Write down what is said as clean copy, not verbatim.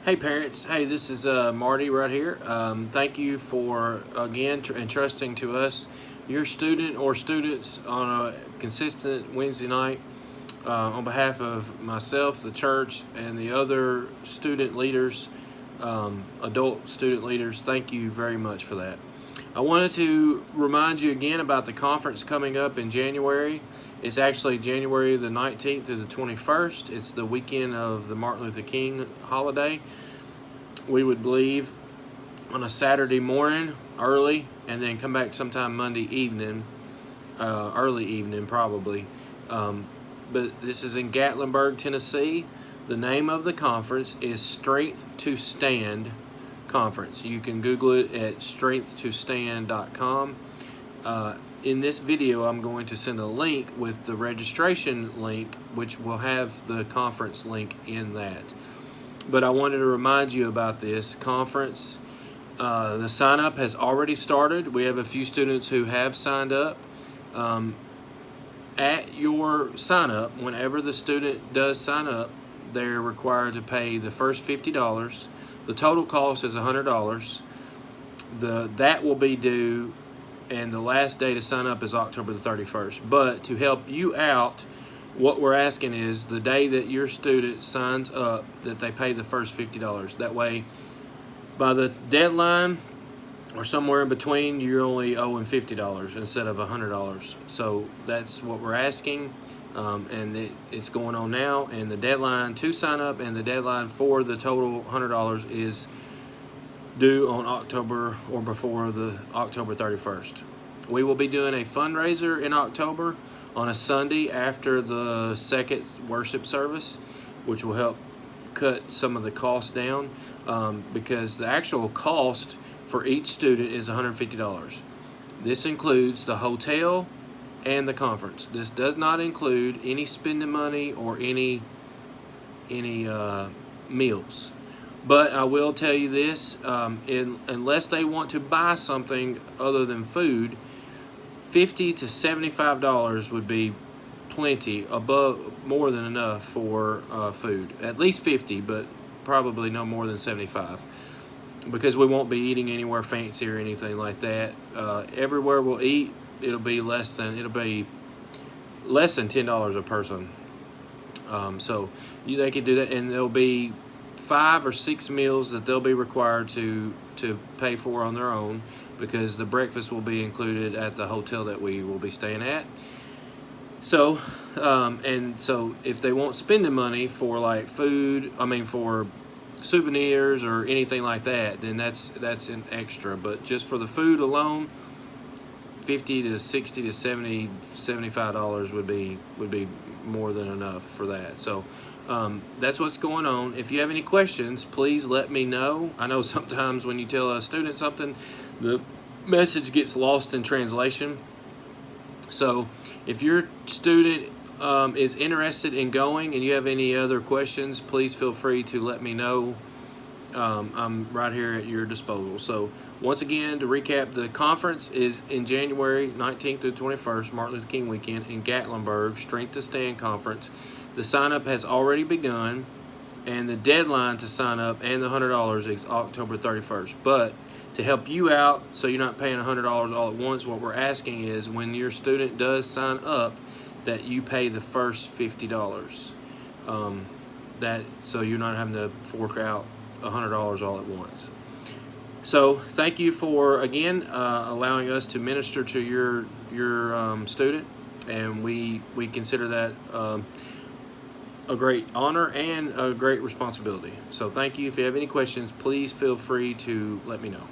Hey parents, hey, this is Marty right here. Thank you for again entrusting to us your student or students on a consistent Wednesday night. On behalf of myself, the church, and the other student leaders, adult student leaders, thank you very much for that. I wanted to remind you again about the conference coming up in January. It's actually January the 19th to the 21st. It's the weekend of the Martin Luther King holiday. We would leave on a Saturday morning early and then come back sometime Monday evening, early evening probably. But this is in Gatlinburg, Tennessee. The name of the conference is Strength to Stand Conference. You can Google it at strengthtostand.com. In this video, I'm going to send a link with the registration link, which will have the conference link in that. But I wanted to remind you about this conference. The sign up has already started. We have a few students who have signed up. At your sign up, whenever the student does sign up, they're required to pay the first $50. The total cost is $100. That will be due, and the last day to sign up is October the 31st. But to help you out, what we're asking is the day that your student signs up that they pay the first $50. That way, by the deadline or somewhere in between, you're only owing $50 instead of $100. So that's what we're asking, and it's going on now. And the deadline to sign up and the deadline for the total $100 is due on October or before the October 31st. We will be doing a fundraiser in October on a Sunday after the second worship service, which will help cut some of the costs down, because the actual cost for each student is $150. This includes the hotel and the conference. This does not include any spending money or any meals. But I will tell you this, unless they want to buy something other than food, $50 to $75 would be plenty, more than enough for food. At least 50, but probably no more than 75, because we won't be eating anywhere fancy or anything like that. Everywhere we'll eat, it'll be less than $10 a person. So they could do that, and there'll be 5 or 6 meals that they'll be required to pay for on their own, because the breakfast will be included at the hotel that we will be staying at. So, so if they want spending money for like for souvenirs or anything like that, then that's an extra. But just for the food alone, $50 to $60 to $70, $75 would be more than enough for that. So that's what's going on. If you have any questions, please let me know. I know sometimes when you tell a student something, the message gets lost in translation. So if your student is interested in going and you have any other questions, please feel free to let me know. I'm right here at your disposal. So once again, to recap, the conference is in January 19th to 21st, Martin Luther King weekend in Gatlinburg, Strength to Stand Conference. The sign-up has already begun, and the deadline to sign up and the $100 is October 31st. But to help you out, so you're not paying $100 all at once, what we're asking is when your student does sign up, that you pay the first $50. So you're not having to fork out $100 all at once. So thank you for again allowing us to minister to your student, and we consider that a great honor and a great responsibility. So thank you. If you have any questions, please feel free to let me know.